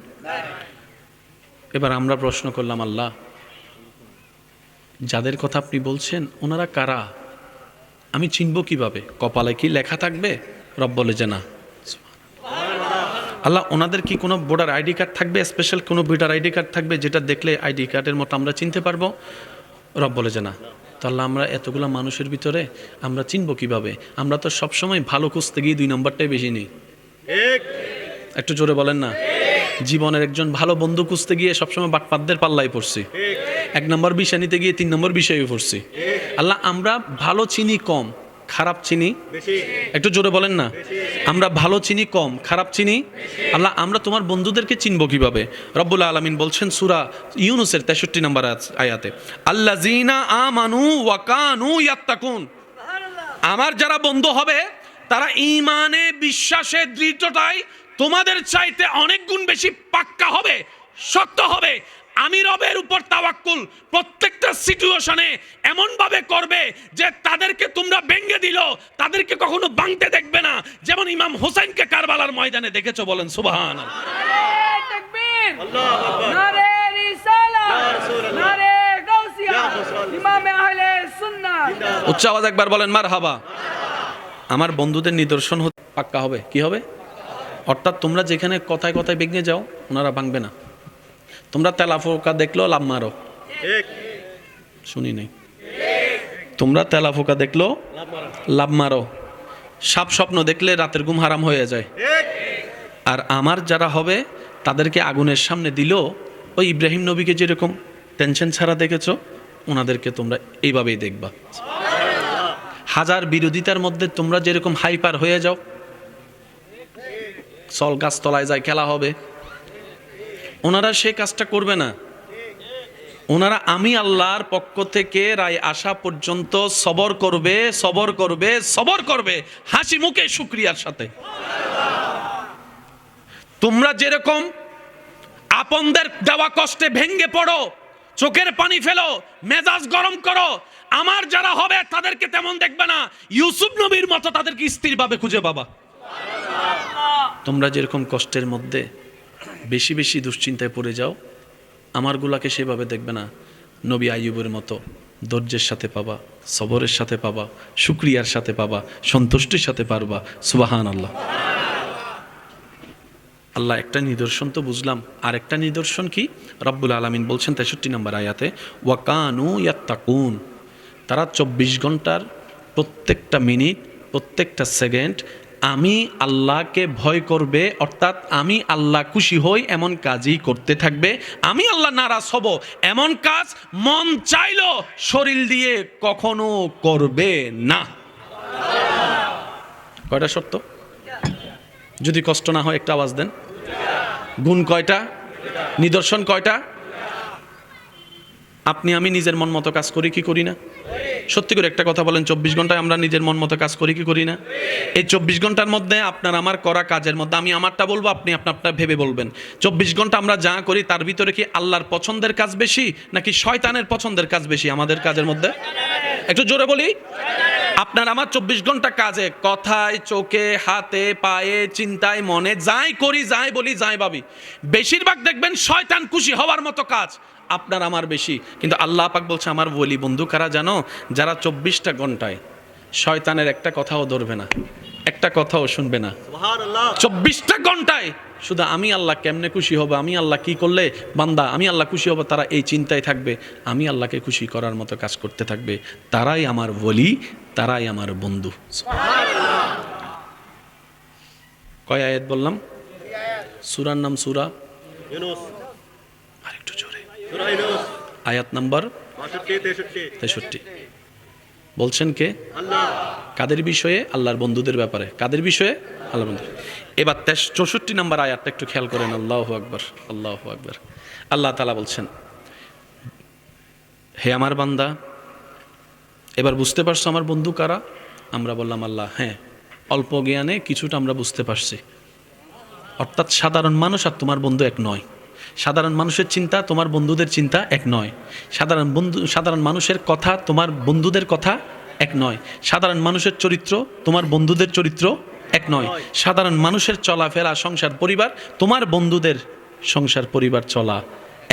এবার আমরা প্রশ্ন করলাম, আল্লাহ যাদের কথা আপনি বলছেন ওনারা কারা? আমি চিনব কিভাবে? কপালে কি লেখা থাকবে? রব বলে যে না। আল্লাহ ওনাদের কি কোনো ভোটার আইডি কার্ড থাকবে, স্পেশাল কোনো ভোটার আইডি কার্ড থাকবে যেটা দেখলে আইডি কার্ডের মতো আমরা চিনতে পারবো? রব বলে যে না। তাহলে আমরা এতগুলো মানুষের ভিতরে আমরা চিনব কিভাবে? আমরা তো সবসময় ভালো খুঁজতে গিয়ে 2 নম্বরটাই বেশি নিই। একটু জোরে বলেন না। জীবনের একজন ভালো বন্ধু খুঁজতে গিয়ে সবসময় বাটপাতদের পাল্লায় পড়ছি, 1 নম্বর বিষয় নিতে গিয়ে 3 নম্বর বিষয়ে পড়ছি। আল্লাহ আমরা ভালো চিনি কম, খারাপ চিনি বেশি। একটু জোরে বলেন না। আমরা ভালো চিনি কম, খারাপ চিনি। আল্লাহ আমরা তোমার বন্ধুদেরকে চিনব কিভাবে? রব্বুল আলামিন বলছেন সূরা ইউনূসের 63 নম্বর আয়াতে, আল্লাযীনা আমানু ওয়া কানু ইয়াত্তাকুন। আমার যারা বন্ধু হবে তারা ঈমানে, বিশ্বাসে, দৃঢ়তায় তোমাদের চাইতে অনেক গুণ বেশি পাক্কা হবে, শক্ত হবে। আমি রবের উপর তাওয়াক্কুল প্রত্যেকটা সিচুয়েশনে এমন ভাবে করবে যে তাদেরকে তোমরা ভেঙে দিল, তাদেরকে কখনো ভাঙতে দেখবে না, যেমন ইমাম হোসেনকে কারবালার ময়দানে দেখেছো। বলেন সুবহানাল্লাহ। নারে তাকবীর, আল্লাহু আকবার, নারে রিসালাত, নারে গাউসিয়া, ইমামে আহলে সুন্নাহ। উচ্চ আওয়াজ একবার বলেন মারহাবা। আমার বন্ধুদের নিদর্শন পাক্কা হবে, কি হবে? অর্থাৎ তোমরা যেখানে কথায় কথায় ভেঙে যাও, ওনারা ভাঙবে না। তোমরা তেলাফোকা দেখলো লাভ মারো, শুনি নাই। তোমরা তেলাফোকা দেখলো লাভ মারো, সাপ স্বপ্ন দেখলে রাতের ঘুম হারাম হয়ে যায়। আর আমার যারা হবে তাদেরকে আগুনের সামনে দিল, ওই ইব্রাহিম নবীকে যেরকম টেনশন ছাড়া দেখেছো, ওনাদেরকে তোমরা এইভাবেই দেখবা। 1000 বিরোধিতার মধ্যে তোমরা যেরকম হাইপার হয়ে যাও, চল গাছতলায় যায় খেলা হবে, ওনারা সে কাজটা করবে না। ওনারা আমি আল্লাহর পক্ষ থেকে রায় আসা পর্যন্ত সবর করবে, সবর করবে, সবর করবে, হাসি মুখে শুকরিয়ার সাথে। তোমরা যেরকম আপনদের দেওয়া কষ্টে ভেঙ্গে পড়ো, চোখের পানি ফেলো, মেজাজ গরম করো, আমার যারা হবে তাদেরকে তেমন দেখবে না। ইউসুফ নবীর মতো তাদেরকে স্থিরভাবে খুঁজে পাবা। তোমরা যেরকম কষ্টের মধ্যে বেশি বেশি দুশ্চিন্তায় পড়ে যাও, আমারগুলাকে সেভাবে দেখবে না। নবী আইয়ুবের মতো ধৈর্যের সাথে পাবা, সবরের সাথে পাবা, শুকরিয়ার সাথে পাবা, সন্তুষ্টির সাথে পারবা। সুবহানাল্লাহ। আল্লাহ একটা নিদর্শন তো বুঝলাম, আর একটা নিদর্শন কি? রব্বুল আলামিন বলছেন 63 নম্বর আয়াতে, ওয়া কানু ইয়াত্তাকুন। তারা 24 ঘন্টার প্রত্যেকটা মিনিট, প্রত্যেকটা সেকেন্ড আমি আল্লাহকে ভয় করবে, অর্থাৎ আমি আল্লাহ খুশি হই এমন কাজই করতে থাকবে। আমি আল্লাহ নারাজ হব এমন কাজ মন চাইলো শরীর দিয়ে কখনো করবে না। কয়টা শর্ত? যদি কষ্ট না হয় একটা আওয়াজ দেন। গুণ কয়টা? নিদর্শন কয়টা? আপনি আমি নিজের মন মতো কাজ করি কি করি না? সত্যি করে একটা কথা বলেন, 24 ঘন্টায় আমরা নিজের মন মতো কাজ করি কি করি না? এই 24 ঘন্টার মধ্যে আপনার আমার করা কাজের মধ্যে আমি আমারটা বলবো, আপনি আপনারটা ভেবে বলবেন। 24 ঘন্টা আমরা যা করি তার ভিতরে কি আল্লাহর পছন্দের কাজ বেশি নাকি শয়তানের পছন্দের কাজ বেশি আমাদের কাজের মধ্যে? একটু জোরে বলি। আপনার আমার 24 ঘন্টা কাজে, কথায়, চোখে, হাতে, পায়ে, চিন্তায়, মনে যাই করি, যাই বলি, যাই ভাবি, বেশিরভাগ দেখবেন শয়তান খুশি হওয়ার মতো কাজ আপনার আমার বেশি। কিন্তু আল্লাহ পাক বলছে আমার ওলি বন্ধু কারা জানো? যারা 24টা ঘন্টায় শয়তানের একটা কথাও ধরবে না, একটা কথাও শুনবে না। 24টা ঘন্টায় শুধু আমি আল্লাহ কেমনে খুশি হব, আমি আল্লাহ কি করলে বান্দা আমি আল্লাহ খুশি হব, তারা এই চিন্তায় থাকবে। আমি আল্লাহকে খুশি করার মতো কাজ করতে থাকবে। তারাই আমার ওলি, তারাই আমার বন্ধু। কয় আয়াত বললাম? সূরার নাম সূরা আরেকটু জোরে, আয়াত নাম্বার 63। বলছেন কে? কাদের বিষয়ে? আল্লাহর বন্ধুদের ব্যাপারে। কাদের বিষয়ে? আল্লাহর বন্ধু। এবার 64 নম্বর আয়াতটা একটু খেয়াল করেন। আল্লাহু আকবার, আল্লাহু আকবার। আল্লাহ তাআলা বলছেন, হে আমার বান্দা, এবার বুঝতে পারছো আমার বন্ধু কারা? আমরা বললাম আল্লাহ, হ্যাঁ, অল্প জ্ঞানে কিছুটা আমরা বুঝতে পারছি। অর্থাৎ সাধারণ মানুষ আর তোমার বন্ধু এক নয়। সাধারণ মানুষের চিন্তা তোমার বন্ধুদের চিন্তা এক নয়। সাধারণ মানুষের কথা তোমার বন্ধুদের কথা এক নয়। সাধারণ মানুষের চরিত্র তোমার বন্ধুদের চরিত্র এক নয়। সাধারণ মানুষের চলাফেরা, সংসার, পরিবার তোমার বন্ধুদের সংসার, পরিবার চলা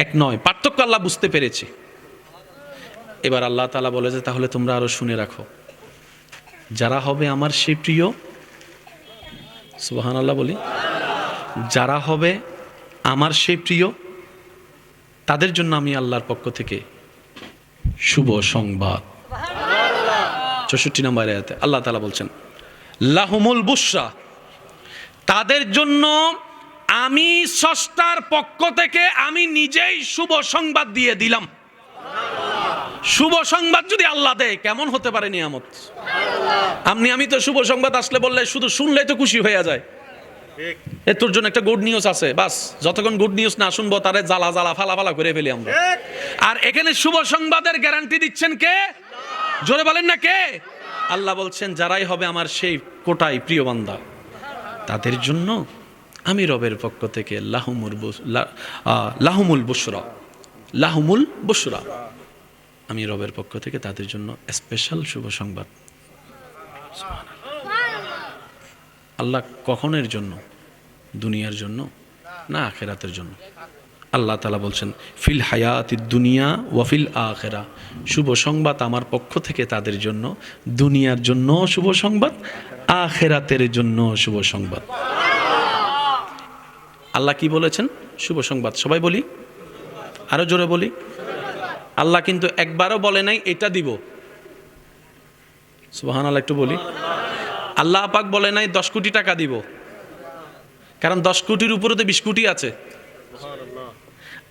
এক নয়। পার্থক্য আল্লাহ বুঝতে পেরেছি। এবার আল্লাহ তাআলা বলে যে তাহলে তোমরা আরো শুনে রাখো, যারা হবে আমার সেই প্রিয়, সুবহানাল্লাহ বলি, যারা হবে আমার সেই প্রিয়, তাদের জন্য আমি আল্লাহর পক্ষ থেকে শুভ সংবাদ। 64 নম্বর আয়াতে আল্লাহ তাআলা বলছেন, লাহুমুল বুশরা, তাদের জন্য আমি স্রষ্টার পক্ষ থেকে আমি নিজেই শুভ সংবাদ দিয়ে দিলাম। শুভ সংবাদ যদি আল্লাহ দেয় কেমন হতে পারে নিয়ামত। আমি তো শুভ সংবাদ আসলে বললে শুধু শুনলেই তো খুশি হয়ে যায়। তোর জন্য একটা গুড নিউজ আছে, বাস যতক্ষণ গুড নিউজ না শুনবো তারে জ্বালা জ্বালা ফালা ফালা করে ফেলি আমরা। আর এখানে শুভ সংবাদের গ্যারান্টি দিচ্ছেন কে? জোরে বলেন না কে? আল্লাহ বলছেন যারাই হবে আমার সেই কোটাই প্রিয় বান্দা, তাদের জন্য আমি রবের পক্ষ থেকে লাহুমুল বুশরা, লাহুমুল বুশরা, আমি রবের পক্ষ থেকে তাদের জন্য স্পেশাল শুভ সংবাদ। আল্লাহ কখনের জন্য? দুনিয়ার জন্য না আখিরাতের জন্য? আল্লাহ তাআলা বলছেন ফিল হায়াতিদ দুনিয়া ওয়া ফিল আখিরা, শুভ সংবাদ আমার পক্ষ থেকে তাদের জন্য, দুনিয়ার জন্য শুভ সংবাদ, আখিরাতের জন্য শুভ সংবাদ। আল্লাহ কি বলেছেন? শুভ সংবাদ। সবাই বলি, আরো জোরে বলি। আল্লাহ কিন্তু একবারও বলে নাই এটা দিব। সুবহানাল্লাহ একটু বলি। আল্লাহ পাক বলে নাই 10 কোটি টাকা দিব, কারণ 10 কোটির উপরে তো 20 কোটি আছে।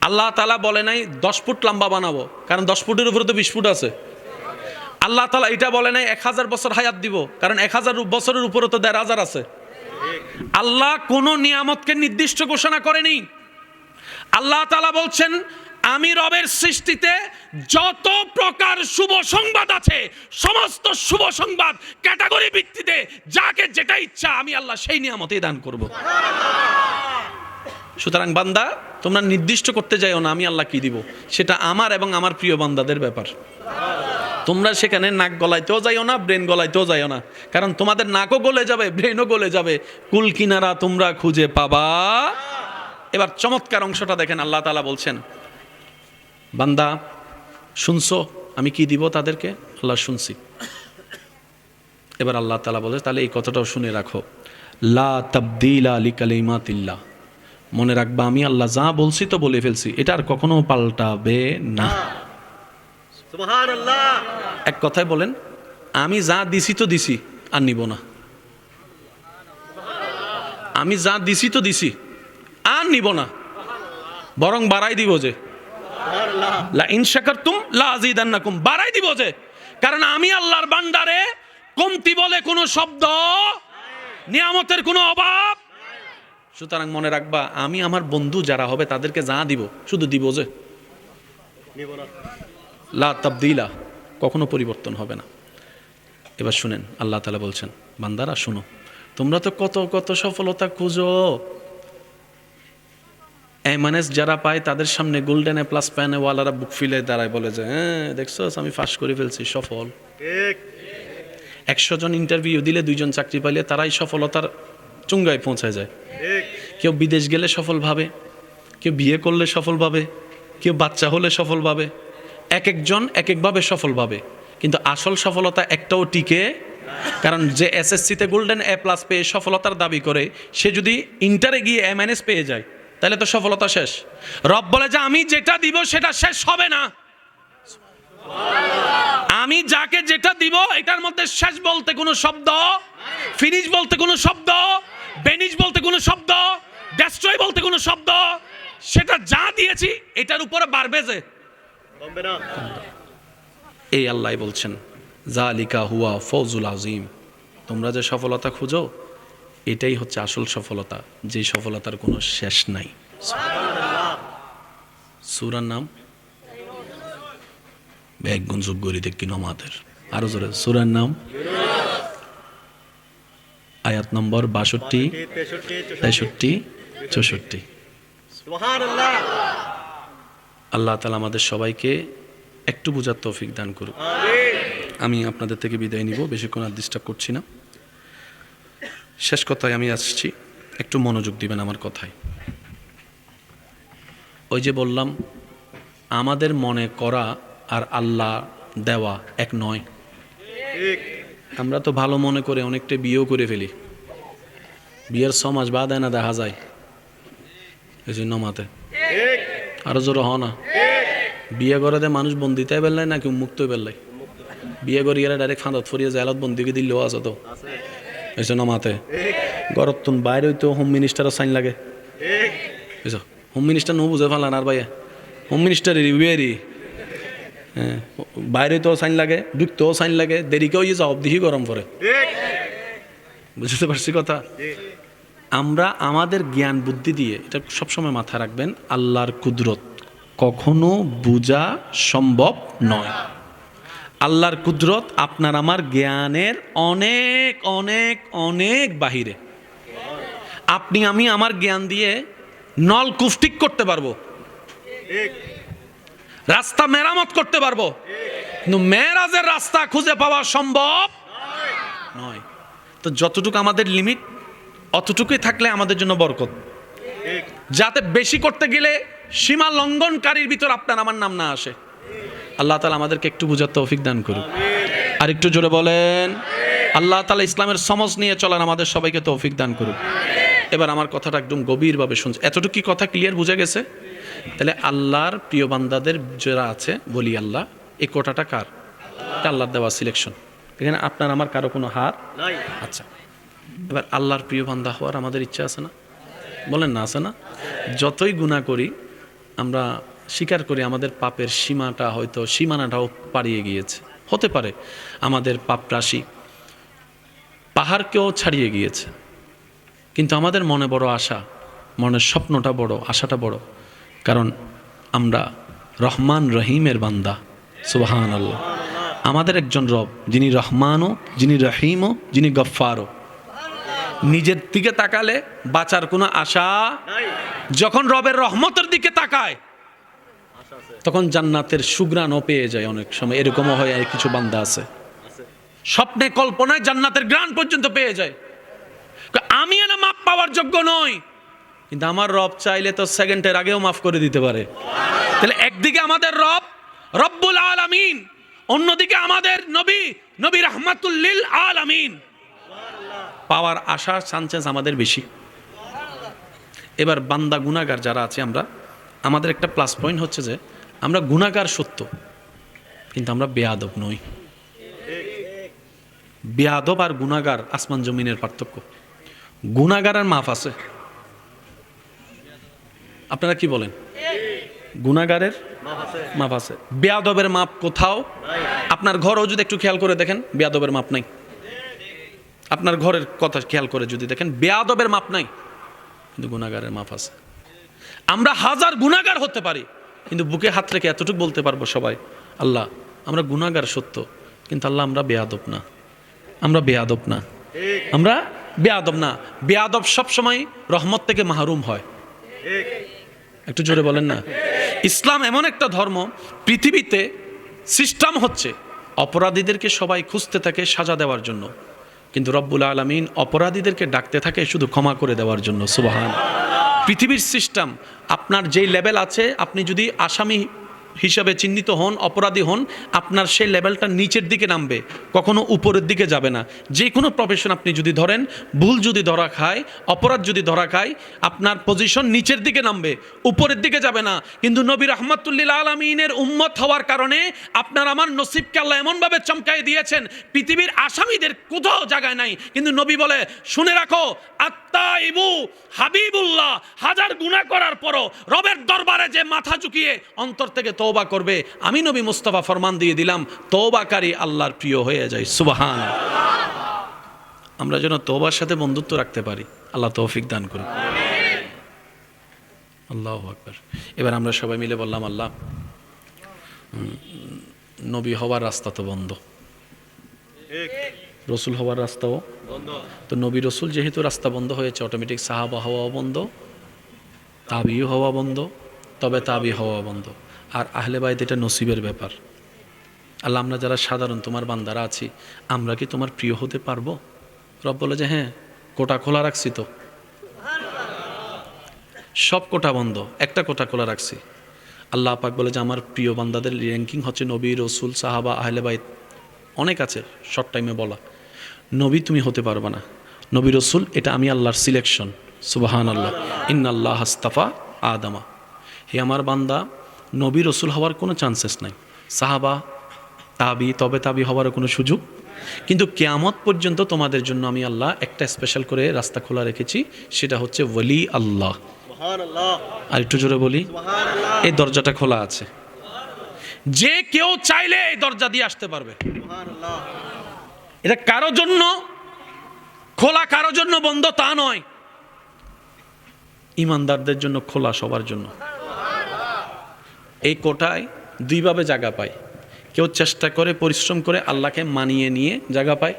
আল্লাহ তাআলা বলে নাই 10 ফুট লম্বা বানাবো, কারণ 10 ফুটের উপরে তো 20 ফুট আছে। আল্লাহ তাআলা এটা বলে নাই 1000 বছর হায়াত দিব, কারণ 1000 বছরের উপরে তো 1500 আছে। আল্লাহ কোন নিয়ামতকে নির্দিষ্ট ঘোষণা করেনি। আল্লাহ তাআলা বলছেন আমি রবের সৃষ্টিতে যত প্রকার শুভ সংবাদ আছে, সমস্ত শুভ সংবাদ ক্যাটাগরি ভিত্তিতে যাকে যেটা ইচ্ছা আমি আল্লাহ সেই নিয়ামতই দান করব। সুতরাং বান্দা তোমরা নির্দিষ্ট করতে যাইও না আমি আল্লাহ কি দিব, সেটা আমার এবং আমার প্রিয় বান্দাদের ব্যাপার। তোমরা সেখানে নাক গলাইতেও যাইও না, ব্রেন গলাইতেও যাইও না, কারণ তোমাদের নাকও গলে যাবে, ব্রেনও গলে যাবে, কুল কিনারা তোমরা খুঁজে পাবা। এবার চমৎকার অংশটা দেখেন, আল্লাহ তাআলা বলছেন বান্দা শুনছো আমি কি দিব তাদেরকে? আল্লাহ শুনছি। এবার আল্লাহ তাআলা বলে তাহলে এই কথাটাও শুনে রাখো, লা তাবদীলা লিকালিমাতিল্লাহ, মনে রাখবা আমি আল্লাহ যা বলছি তো বলে ফেলছি, এটা আর কখনো পাল্টাবে না। সুবহানাল্লাহ। এক কথায় বলেন আমি যা দিছি তো দিছি, আর নিব না। আমি যা দিছি তো দিছি, আর নিব না, বরং বাড়াই দিব যে লা ইন শাকারতুম লা আযীদান্নাকুম, বাড়াই দিব যে, কারণ আমি আল্লাহর ভান্ডারে কমতি বলে কোনো শব্দ, নিয়ামতের কোনো অভাব। সুতরাং মনে রাখবা আমি আমার বন্ধু যারা হবে তাদেরকে যা দিব শুধু দিব যে, লা তাবদীলা, কখনো পরিবর্তন হবে না। এবার শুনেন আল্লাহ তাআলা বলছেন বান্দারা শুনো, তোমরা তো কত কত সফলতা খুঁজো, এমএনএস যারা পায় তাদের সামনে গোল্ডেন এ প্লাস প্যানে ওয়ালারা বুক ফিলে দাঁড়ায়, বলে যে হ্যাঁ দেখছো আমি ফাঁস করে ফেলছি, সফল। 100 জন ইন্টারভিউ দিলে 2 জন চাকরি পাইলে তারাই সফলতার চুঙ্গায় পৌঁছায় যায়। কেউ বিদেশ গেলে সফল ভাবে, কেউ বিয়ে করলে সফল ভাবে, কেউ বাচ্চা হলে সফল ভাবে, এক একজন এক একভাবে সফল ভাবে, কিন্তু আসল সফলতা একটাও টিকে কারণ যে এসএসসিতে গোল্ডেন A+ পেয়ে সফলতার দাবি করে, সে যদি ইন্টারে গিয়ে A- পেয়ে যায়, তাহলে তো সফলতা শেষ। রব বলে যে আমি যেটা দিব সেটা শেষ হবে না। আমি যাকে যেটা দিব এটার মধ্যে শেষ বলতে কোনো শব্দ, ফিনিশ বলতে কোনো শব্দ, বেনিশ বলতে কোনো শব্দ, ডেস্ট্রয় বলতে কোনো শব্দ, সেটা যা দিয়েছি এটার উপরে বাড়বে যে কমবে না। এই আল্লাহ বলছেন জালিকা হুয়া ফৌজুল আযীম। তোমরা যে সফলতা খুঁজো এটাই হচ্ছে আসল সফলতা, যে সফলতার কোনো শেষ নাই। সূরার নাম একগুণ যোগ করি দেখি নমাদের আরো জোরে। সূরার নাম আয়াত নম্বর 62, 63, 64। সুবহানাল্লাহ। আল্লাহ তাআলা আমাদের সবাইকে একটু বোঝার তৌফিক দান করুক। আমিন। আমি আপনাদের থেকে বিদায় নিব, বেশিক্ষণ আর ডিস্টার্ব করছি না। শেষ কথায় আমি আসছি, একটু মনোযোগ দিবেন আমার কথায়। ওই যে বললাম আমাদের মনে করা আর আল্লাহ দেওয়া এক নয়। ঠিক। আমরা তো ভালো মনে করে অনেকটা বিয়েও করে ফেলি, বিয়ের 6 মাস বাদে না দেখা যায় এই জন্য মাতে ঠিক। আরো জোরে হ না। বিয়ে করে দে মানুষ বন্দিতে বেললাই নাকি মুক্ত বেললাই, বিয়ে করি গেলে ডাইরেক্ট ফাঁদত ফরিয়ে জেলত বন্দিকে দিলেও আছে তো এই জন্য মাতে গরত তুন বাইরে হইতো হোম মিনিস্টারও সাইন লাগে। ঠিক। বুঝছো, হোম মিনিস্টার নো বুঝে ফেলান আর ভাইয়া, হোম মিনিস্টার রিউয়েরি হ্যাঁ, বাইরে তো সাইন লাগে, ঢুকতেও সাইন লাগে, দেরিকেও ইয়ে জবাব দিহি গরম করে। ঠিক। বুঝতে পারছি কথা। আমরা আমাদের জ্ঞান বুদ্ধি দিয়ে, এটা সবসময় মাথায় রাখবেন, আল্লাহর কুদরত কখনো বোঝা সম্ভব নয়। আল্লাহর কুদরত আপনার আমার জ্ঞানের অনেক অনেক অনেক বাহিরে। আপনি আমি আমার জ্ঞান দিয়ে নলকূপ ঠিক করতে পারবো, ঠিক। রাস্তা মেরামত করতে পারবো, কিন্তু মেরাজের রাস্তা খুঁজে পাওয়া সম্ভব নয়। তো যতটুকু আমাদের লিমিট অতটুকুই থাকলে আমাদের জন্য বরকত। ঠিক। যাতে বেশি করতে গেলে সীমা লঙ্ঘনকারীর ভিতর আপনার আমার নাম না আসে। আল্লাহ তাআলা আমাদেরকে একটু বুঝার তৌফিক দান করুন। আর একটু জোরে বলেন আল্লাহ তাআলা ইসলামের সমঝ নিয়ে চলার আমাদের সবাইকে তৌফিক দান করুন। এবার আমার কথাটা একদম গভীরভাবে শুনছে, এতটুকু কি কথা ক্লিয়ার বুঝে গেছে? তাহলে আল্লাহর প্রিয় বান্দাদের যারা আছে বলি আল্লাহ, এই কোটাটা কার? এটা আল্লাহর দেওয়া সিলেকশন, এখানে আপনার আমার কারো কোনো হার নাই। আচ্ছা, এবার আল্লাহর প্রিয় বান্দা হওয়ার আমাদের ইচ্ছা আছে না? বলেন না, আছে না? যতই গুনাহ করি আমরা স্বীকার করি আমাদের পাপের সীমাটা হয়তো সীমানাটাও পাড়িয়ে গিয়েছে, হতে পারে আমাদের পাপ রাশি পাহাড়কেও ছাড়িয়ে গিয়েছে, কিন্তু আমাদের মনে বড় আশা, মনের স্বপ্নটা বড়, আশাটা বড়, কারণ আমরা রহমান রহিমের বান্দা। সুবহানাল্লাহ। আমাদের একজন রব যিনি রহমানও, যিনি রহিমও, যিনি গফফারও। নিজের দিকে তাকালে বাঁচার কোনো আশা, নাই। যখন রবের রহমতের দিকে তাকায় তখন জান্নাতের সুঘ্রাণও পেয়ে যায়। অনেক সময় এরকমও হয়, আর কিছু বান্দা আছে স্বপ্নে কল্পনায় জান্নাতের ঘ্রাণ পর্যন্ত পেয়ে যায়। আমি না মাপ পাওয়ার যোগ্য নই, কিন্তু আমার রব চাইলে তো সেকেন্ডের আগেও মাফ করে দিতে পারে। তাহলে একদিকে আমাদের রব রব্বুল আলামিন, অন্যদিকে আমাদের নবী নবী রাহমাতুল লিল আলামিন। পাওয়ার আশার চান্সেস আমাদের বেশি। এবার বান্দা গুনাহগার যারা আছে আমরা, আমাদের একটা প্লাস পয়েন্ট হচ্ছে যে আমরা গুনাহগার সত্য, কিন্তু আমরা বেয়াদব নই। বেয়াদব আর গুনাহগার আসমান জমিনের পার্থক্য। গুনাহগারের মাফ আছে, আপনারা কি বলেন? গুনাহগারের মাফ আছে। মাপ আছে, বেয়াদবের মাপ কোথাও। আপনার ঘরও যদি একটু খেয়াল করে দেখেন বেয়াদবের মাপ নাই। আপনার ঘরের কথা খেয়াল করে যদি দেখেন বেয়াদবের মাপ নাই, কিন্তু গুনাহগারের মাপ আছে। আমরা হাজার গুনাহগার হতে পারি, কিন্তু বুকে হাত রেখে এতটুকু বলতে পারবো সবাই, আল্লাহ আমরা গুনাহগার সত্য, কিন্তু আল্লাহ আমরা বেয়াদব না, আমরা বেয়াদব না, আমরা বেয়াদব না। বেয়াদব সবসময় রহমত থেকে মাহরুম হয়। ঠিক। একটু জোরে বলেন না। ইসলাম এমন একটা ধর্ম, পৃথিবীতে সিস্টেম হচ্ছে অপরাধীদেরকে সবাই খুঁজতে থাকে সাজা দেওয়ার জন্য, কিন্তু রব্বুল আলামিন অপরাধীদেরকে ডাকতে থাকে শুধু ক্ষমা করে দেওয়ার জন্য। সুবহান। পৃথিবীর সিস্টেম, আপনার যেই লেভেল আছে, আপনি যদি আসামি হিসাবে চিহ্নিত হন, অপরাধী হন, আপনার সেই লেভেলটা নিচের দিকে নামবে, কখনো উপরের দিকে যাবে না। যে কোনো প্রফেশন আপনি যদি ধরেন, ভুল যদি ধরা খায়, অপরাধ যদি ধরা খায়, আপনার পজিশন নিচের দিকে নামবে, উপরের দিকে যাবে না। কিন্তু নবী রাহমাতুল্লিল আলামিনের উম্মত হওয়ার কারণে আপনার আমার নসিবকে আল্লাহ এমনভাবে চমকাই দিয়েছেন, পৃথিবীর আসামিদের কোথাও জায়গায় নাই। কিন্তু নবী বলে, শুনে রাখো, আত্তাইবু হাবিবুল্লাহ, হাজার গুনাহ করার পরও রবের দরবারে যে মাথা ঝুঁকিয়ে অন্তর থেকে তওবা করবে, আমি নবী মুস্তাফা ফরমান দিয়ে দিলাম, তওবাকারী আল্লাহর প্রিয় হয়ে যায়। সুবহানাল্লাহ। আমরা যেন তওবার সাথে বন্ধুত্ব রাখতে পারি, আল্লাহ তৌফিক দান করুন। আল্লাহু আকবার। এবার আমরা সবাই মিলে বললাম, আল্লাহ, নবী হওয়ার রাস্তা তো বন্ধ, এক রসুল হওয়ার রাস্তাও বন্ধ। তো। নবী রসুল যেহেতু রাস্তা বন্ধ হয়েছে, অটোমেটিক সাহাবা হওয়া বন্ধ, তাবি হওয়া বন্ধ, তবে তাবি হওয়া বন্ধ। আর আহলে বাইত এটা নসিবের ব্যাপার। আল্লাহ, আমরা যারা সাধারণ তোমার বান্দারা আছি, আমরা কি তোমার প্রিয় হতে পারবো? রব বলে যে হ্যাঁ, কোটা খোলা রাখছি তো, সব কোটা বন্ধ, একটা কোটা খোলা রাখছি। আল্লাহ পাক বলে যে আমার প্রিয় বান্দাদের র্যাঙ্কিং হচ্ছে নবী, রসুল, সাহাবা, আহলে বাইত, অনেক আছে, শর্ট টাইমে বলা। নবী তুমি হতে পারবে না, নবী রসুল এটা আমি আল্লাহর সিলেকশন। সুবহানাল্লাহ। ইন্নাল্লাহ আস্তাফা আদামা। হে আমার বান্দা, নবী রসুল হওয়ার কোনো চান্সেস নাই, সাহাবা, তাবি, তবে তাবি হওয়ারও কোনো সুযোগ। কিন্তু কিয়ামত পর্যন্ত তোমাদের জন্য আমি আল্লাহ একটা স্পেশাল করে রাস্তা খোলা রেখেছি, সেটা হচ্ছে ওয়ালি আল্লাহ। সুবহানাল্লাহ। আর একটু জোরে বলি, সুবহানাল্লাহ। এই দরজাটা খোলা আছে, যে কেউ চাইলে এই দরজা দিয়ে আসতে পারবে। সুবহানাল্লাহ। এটা কারো জন্য খোলা, কারো জন্য বন্ধ তা নয়, ইমানদারদের জন্য খোলা, সবার জন্য। এই কোটায় দুইভাবে জায়গা পায়, কেউ চেষ্টা করে, পরিশ্রম করে আল্লাহকে মানিয়ে নিয়ে জায়গা পায়,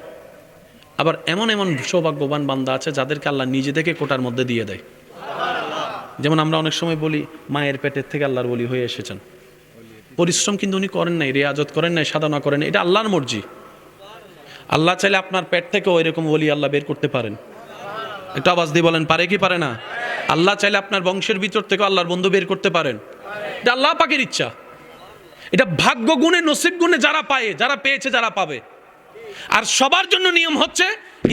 আবার এমন এমন সৌভাগ্যবান বান্দা আছে যাদেরকে আল্লাহ নিজে থেকে কোটার মধ্যে দিয়ে দেয়। যেমন আমরা অনেক সময় বলি, মায়ের পেটের থেকে আল্লাহর ওলি হয়ে এসেছেন। পরিশ্রম কিন্তু উনি করেন নাই, রেয়াজত করেন নাই, সাধনা করেন নাই, এটা আল্লাহর মর্জি। আল্লাহ চাইলে আপনার পেট থেকে ওই রকম ওলি আল্লাহ বের করতে পারেন। একটু আওয়াজ দিয়ে বলেন, পারে কি পারে না? আল্লাহ চাইলে আপনার বংশের ভিতর থেকে আল্লাহর বন্ধু বের করতে পারেন। এটা আল্লাহ পাকের ইচ্ছা। এটা ভাগ্য গুণে, নসিব গুণে যারা পায়, যারা পেয়েছে, যারা পাবে। আর সবার জন্য নিয়ম হচ্ছে,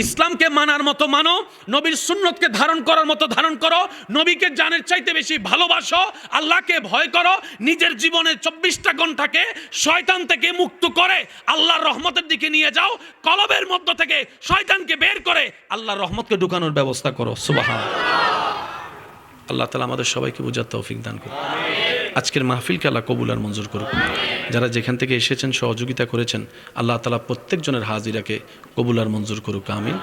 ইসলামকে মানার মতো মানো, নবীর সুন্নতকে ধারণ করার মতো ধারণ করো, নবীকে জানের চাইতে বেশি ভালোবাসো, আল্লাহকে ভয় করো, নিজের জীবনের 24টা ঘন্টাকে শয়তান থেকে মুক্ত করে আল্লাহর রহমতের দিকে নিয়ে যাও, কলবের মধ্য থেকে শয়তানকে বের করে আল্লাহর রহমতকে ঢুকানোর ব্যবস্থা করো। সুবহানাল্লাহ। আল্লাহ তাআলা আমাদের সবাইকে বুঝার তৌফিক দান করুন। আজকের মাহফিলকে আল্লাহ কবুল আর মঞ্জুর করুন। যারা যেখান থেকে এসেছেন, সহযোগিতা করেছেন, আল্লাহ তাআলা প্রত্যেকজনের হাজিরাকে কবুল আর মঞ্জুর করুক। আমিন।